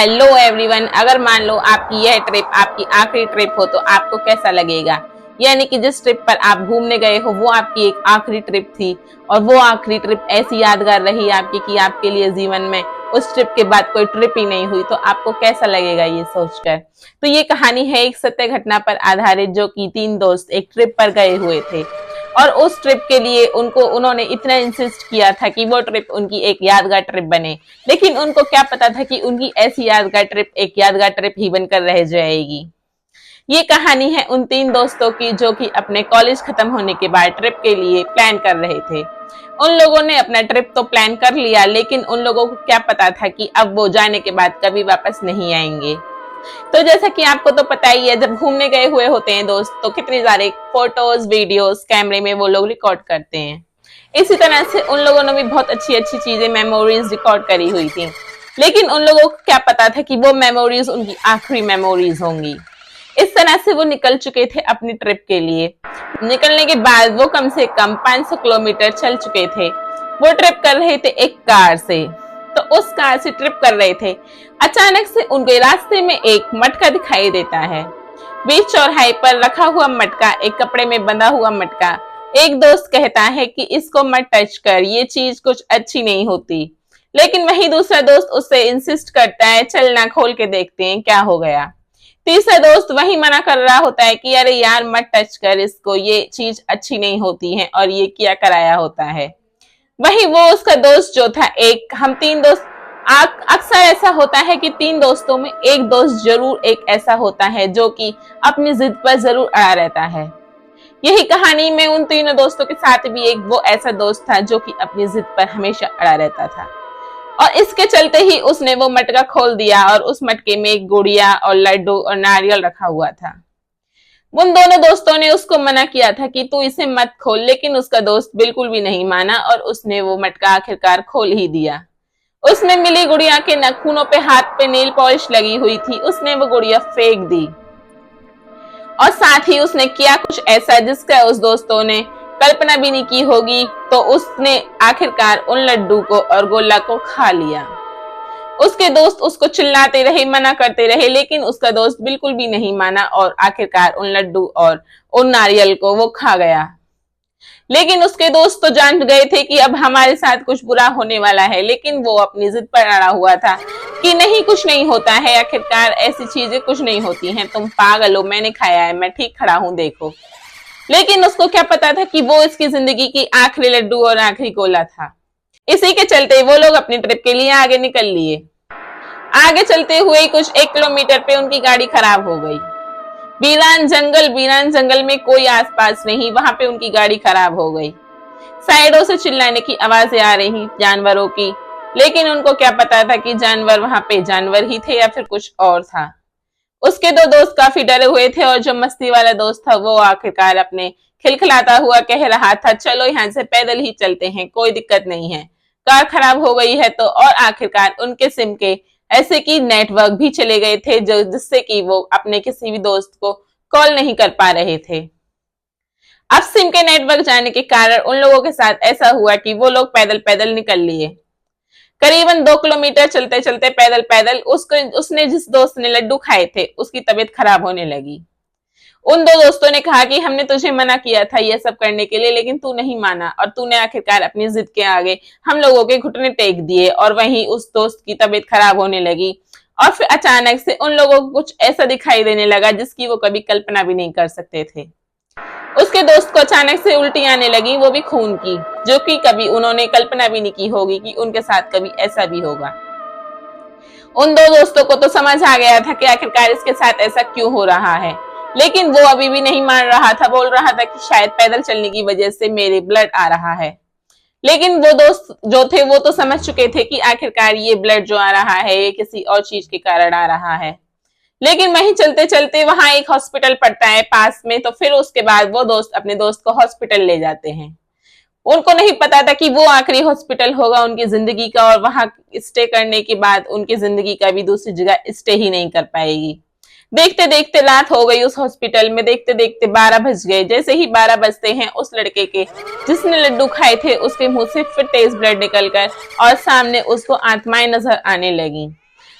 Hello everyone, अगर मान लो आपकी यह ट्रिप आपकी आखिरी ट्रिप हो तो आपको कैसा लगेगा। यानी कि जिस ट्रिप पर आप घूमने गए हो वो आपकी एक आखिरी ट्रिप थी और वो आखिरी ट्रिप ऐसी यादगार रही आपकी कि आपके लिए जीवन में उस ट्रिप के बाद कोई ट्रिप ही नहीं हुई, तो आपको कैसा लगेगा ये सोचकर। तो ये कहानी है एक सत्य घटना पर आधारित, जो कि तीन दोस्त एक ट्रिप पर गए हुए थे और उस ट्रिप के लिए उन्होंने इतना इंसिस्ट किया था कि वो ट्रिप उनकी एक यादगार ट्रिप बने। लेकिन उनको क्या पता था कि उनकी ऐसी यादगार ट्रिप एक यादगार ट्रिप ही बनकर रह जाएगी। ये कहानी है उन तीन दोस्तों की जो कि अपने कॉलेज खत्म होने के बाद ट्रिप के लिए प्लान कर रहे थे। उन लोगों ने अपना ट्रिप तो प्लान कर लिया, लेकिन उन लोगों को क्या पता था कि अब वो जाने के बाद कभी वापस नहीं आएंगे। तो जैसा कि आपको तो पता ही है, जब घूमने गए हुए होते हैं दोस्त तो कितनी सारे फोटोज वीडियोस कैमरे में वो लोग रिकॉर्ड करते हैं। इसी तरह से उन लोगों ने भी बहुत अच्छी अच्छी चीजें मेमोरीज रिकॉर्ड करी हुई थी, लेकिन उन लोगों को क्या पता था कि वो मेमोरीज उनकी आखिरी मेमोरीज होंगी। इस तरह से वो निकल चुके थे अपनी ट्रिप के लिए। निकलने के बाद वो कम से कम 500 किलोमीटर चल चुके थे। वो ट्रिप कर रहे थे एक कार से, तो उस कार से ट्रिप कर रहे थे। अचानक से उनके रास्ते में एक मटका दिखाई देता है। बीच चौराहे पर रखा हुआ मटका, एक कपड़े में बंधा हुआ मटका। एक दोस्त कहता है कि इसको मत टच कर, ये चीज कुछ अच्छी नहीं होती। लेकिन वही दूसरा दोस्त उससे इंसिस्ट करता है, चल ना खोल के देखते हैं क्या हो गया। तीसरा दोस्त वही मना कर रहा होता है कि अरे यार मत टच कर इसको, ये चीज अच्छी नहीं होती है और ये क्या कराया होता है। वही वो उसका दोस्त जो था, एक हम तीन दोस्त, अक्सर ऐसा होता है कि तीन दोस्तों में एक दोस्त जरूर एक ऐसा होता है जो कि अपनी जिद पर जरूर अड़ा रहता है। यही कहानी में उन तीनों दोस्तों के साथ भी एक वो ऐसा दोस्त था जो कि अपनी जिद पर हमेशा अड़ा रहता था। और इसके चलते ही उसने वो मटका खोल दिया और उस मटके में एक गुड़िया और लड्डू और नारियल रखा हुआ था। उन दोनों दोस्तों ने उसको मना किया था कि तू इसे मत खोल, लेकिन उसका दोस्त बिल्कुल भी नहीं माना और उसने वो मटका आखिरकार खोल ही दिया। उसमें मिली गुड़िया के नाखूनों पे, हाथ पे नेल पॉलिश लगी हुई थी, उसने वो गुड़िया फेंक दी। और साथ ही उसने किया कुछ ऐसा जिसका उस दोस्तों ने कल्पना भी नहीं की होगी। तो उसने आखिरकार उन लड्डू को और गोला को खा लिया। उसके दोस्त उसको चिल्लाते रहे, मना करते रहे, लेकिन उसका दोस्त बिल्कुल भी नहीं माना और आखिरकार उन लड्डू और उन नारियल को वो खा गया। लेकिन उसके दोस्त तो जान गए थे कि अब हमारे साथ कुछ बुरा होने वाला है, लेकिन वो अपनी जिद पर अड़ा हुआ था कि नहीं, कुछ नहीं होता है, आखिरकार ऐसी चीजें कुछ नहीं होती हैं, तुम पागल हो, मैंने खाया है, मैं ठीक खड़ा हूं, देखो। लेकिन उसको क्या पता था कि वो इसकी जिंदगी की आखिरी लड्डू और आखिरी गोला था। इसी के चलते वो लोग अपनी ट्रिप के लिए आगे निकल लिए। आगे चलते हुए कुछ 1 किलोमीटर पे उनकी गाड़ी खराब हो गई। वीरान जंगल में कोई आसपास नहीं, वहां पे उनकी गाड़ी खराब हो गई। साइडों से चिल्लाने की आवाजें आ रही जानवरों की, लेकिन उनको क्या पता था कि जानवर वहां पे जानवर ही थे या फिर कुछ और था। उसके दो दोस्त काफी डरे हुए थे और जो मस्ती वाला दोस्त था वो आखिरकार अपने खिलखिलाता हुआ कह रहा था, चलो यहाँ से पैदल ही चलते हैं, कोई दिक्कत नहीं है, कार खराब हो गई है तो। और आखिरकार उनके सिम के ऐसे कि नेटवर्क भी चले गए थे, जो जिससे कि वो अपने किसी भी दोस्त को कॉल नहीं कर पा रहे थे। अब सिम के नेटवर्क जाने के कारण उन लोगों के साथ ऐसा हुआ कि वो लोग पैदल पैदल निकल लिए। करीबन 2 किलोमीटर चलते चलते पैदल पैदल उसने जिस दोस्त ने लड्डू खाए थे उसकी तबीयत खराब होने लगी। उन दो दोस्तों ने कहा कि हमने तुझे मना किया था ये सब करने के लिए, लेकिन तू नहीं माना और तूने आखिरकार अपनी जिद के आगे हम लोगों के घुटने टेक दिए। और वहीं उस दोस्त की तबीयत खराब होने लगी और फिर अचानक से उन लोगों को कुछ ऐसा दिखाई देने लगा जिसकी वो कभी कल्पना भी नहीं कर सकते थे। उसके दोस्त को अचानक से उल्टी आने लगी, वो भी खून की, जो कि कभी उन्होंने कल्पना भी नहीं की होगी कि उनके साथ कभी ऐसा भी होगा। उन दो दोस्तों को तो समझ आ गया था कि आखिरकार इसके साथ ऐसा क्यों हो रहा है, लेकिन वो अभी भी नहीं मान रहा था। बोल रहा था कि शायद पैदल चलने की वजह से मेरे ब्लड आ रहा है। लेकिन वो दोस्त जो थे वो तो समझ चुके थे कि आखिरकार ये ब्लड जो आ रहा है ये किसी और चीज के कारण आ रहा है। लेकिन वहीं चलते चलते वहां एक हॉस्पिटल पड़ता है पास में, तो फिर उसके बाद वो दोस्त अपने दोस्त को हॉस्पिटल ले जाते हैं। उनको नहीं पता था कि वो आखिरी हॉस्पिटल होगा उनकी जिंदगी का, और वहां स्टे करने के बाद उनकी जिंदगी का भी दूसरी जगह स्टे ही नहीं कर पाएगी। देखते देखते रात हो गई उस हॉस्पिटल में, देखते देखते 12 बज गए। जैसे ही 12 बजते हैं, उस लड़के के जिसने लड्डू खाए थे उसके मुंह से फिर तेज ब्लड निकलकर और सामने उसको आत्माएं नजर आने लगी।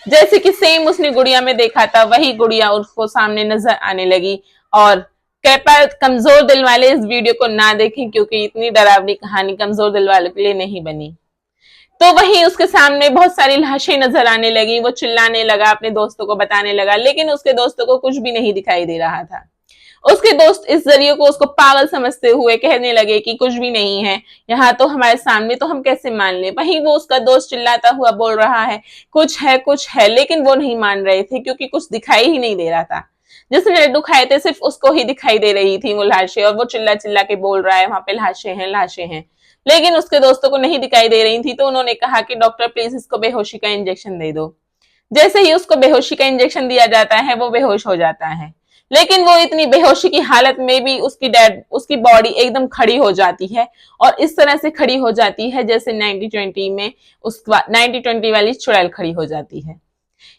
जैसे कि सेम उसने गुड़िया में देखा था वही गुड़िया उसको सामने नजर आने लगी। और कृपया कमजोर दिल वाले इस वीडियो को ना देखें, क्योंकि इतनी डरावनी कहानी कमजोर दिल वालों के लिए नहीं बनी। तो वही उसके सामने बहुत सारी लाशें नजर आने लगी। वो चिल्लाने लगा, अपने दोस्तों को बताने लगा, लेकिन उसके दोस्तों को कुछ भी नहीं दिखाई दे रहा था। उसके दोस्त इस जरिए को उसको पागल समझते हुए कहने लगे कि कुछ भी नहीं है यहाँ तो हमारे सामने, तो हम कैसे मान ले। वहीं वो उसका दोस्त चिल्लाता हुआ बोल रहा है कुछ है, लेकिन वो नहीं मान रहे थे क्योंकि कुछ दिखाई ही नहीं दे रहा था। जिसने लड्डू खाए थे सिर्फ उसको ही दिखाई दे रही थी वो लाशें, और वो चिल्ला चिल्ला के बोल रहा है वहां पे लाशें हैं लाशें हैं, लेकिन उसके दोस्तों को नहीं दिखाई दे रही थी। तो उन्होंने कहा कि डॉक्टर प्लीज इसको बेहोशी का इंजेक्शन दे दो। जैसे ही उसको बेहोशी का इंजेक्शन दिया जाता है वो बेहोश हो जाता है, लेकिन वो इतनी बेहोशी की हालत में भी उसकी बॉडी एकदम खड़ी हो जाती है, और इस तरह से खड़ी हो जाती है जैसे 90-20 में उस 90-20 वाली चुड़ैल खड़ी हो जाती है।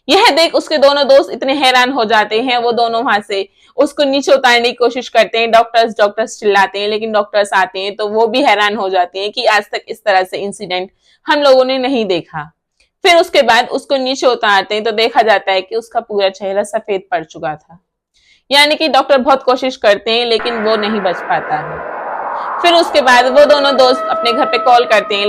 यह देख उसके दोनों दोस्त इतने हैरान हो जाते हैं, वो दोनों वहां से उसको नीचे उतारने की कोशिश करते हैं। डॉक्टर्स डॉक्टर्स चिल्लाते हैं, लेकिन डॉक्टर्स आते हैं तो वो भी हैरान हो जाते हैं कि आज तक इस तरह से इंसिडेंट हम लोगों ने नहीं देखा। फिर उसके बाद उसको नीचे उतारते हैं तो देखा जाता है कि उसका पूरा चेहरा सफेद पड़ चुका था। यानी कि डॉक्टर बहुत कोशिश करते हैं लेकिन वो नहीं बच पाता है। फिर उसके बाद वो दोनों दोस्त अपने घर पे कॉल करते हैं,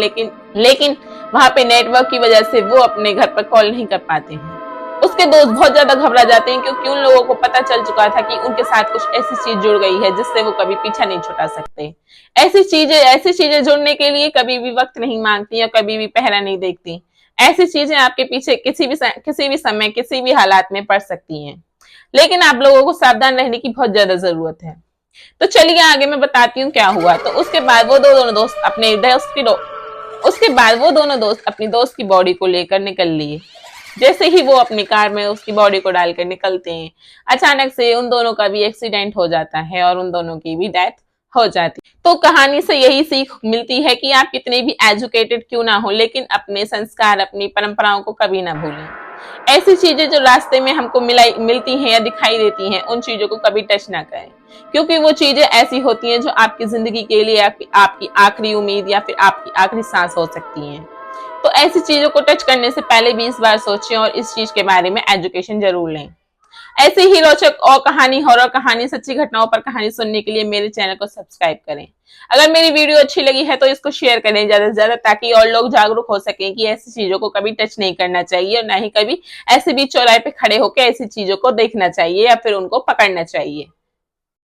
लेकिन वहां पे नेटवर्क की वजह से वो अपने घर पर कॉल नहीं कर पाते हैं। उसके दोस्त बहुत ज्यादा घबरा जाते हैं क्योंकि उन लोगों को पता चल चुका था कि उनके साथ कुछ ऐसी चीज जुड़ गई है जिससे वो कभी पीछा नहीं छुड़ा सकते। ऐसी चीजें जुड़ने के लिए कभी भी वक्त नहीं मांगती या कभी भी पहरा नहीं देखती। ऐसी चीजें आपके पीछे किसी भी समय किसी भी हालात में पड़ सकती हैं, लेकिन आप लोगों को सावधान रहने की बहुत ज्यादा जरूरत है। तो चलिए आगे मैं बताती हूँ क्या हुआ। तो उसके बाद वो दोनों दोस्त अपनी दोस्त की बॉडी को लेकर निकल लिए। जैसे ही वो अपनी कार में उसकी बॉडी को डालकर निकलते हैं, अचानक से उन दोनों का भी एक्सीडेंट हो जाता है और उन दोनों की भी डेथ हो जाती है। तो कहानी से यही सीख मिलती है कि आप कितने भी एजुकेटेड क्यों ना हो, लेकिन अपने संस्कार अपनी परंपराओं को कभी ना भूलें। ऐसी चीजें जो रास्ते में हमको मिलती हैं या दिखाई देती हैं, उन चीजों को कभी टच ना करें, क्योंकि वो चीजें ऐसी होती हैं जो आपकी जिंदगी के लिए आपकी आखिरी उम्मीद या फिर आपकी आखिरी सांस हो सकती हैं। तो ऐसी चीजों को टच करने से पहले 20 बार सोचें और इस चीज के बारे में एजुकेशन जरूर लें। ऐसे ही रोचक और कहानी, हॉरर कहानी, सच्ची घटनाओं पर कहानी सुनने के लिए मेरे चैनल को सब्सक्राइब करें। अगर मेरी वीडियो अच्छी लगी है तो इसको शेयर करें ज्यादा से ज्यादा, ताकि और लोग जागरूक हो सकें कि ऐसी चीजों को कभी टच नहीं करना चाहिए और ना ही कभी ऐसे भी चौराहे पे खड़े होकर ऐसी चीजों को देखना चाहिए या फिर उनको पकड़ना चाहिए।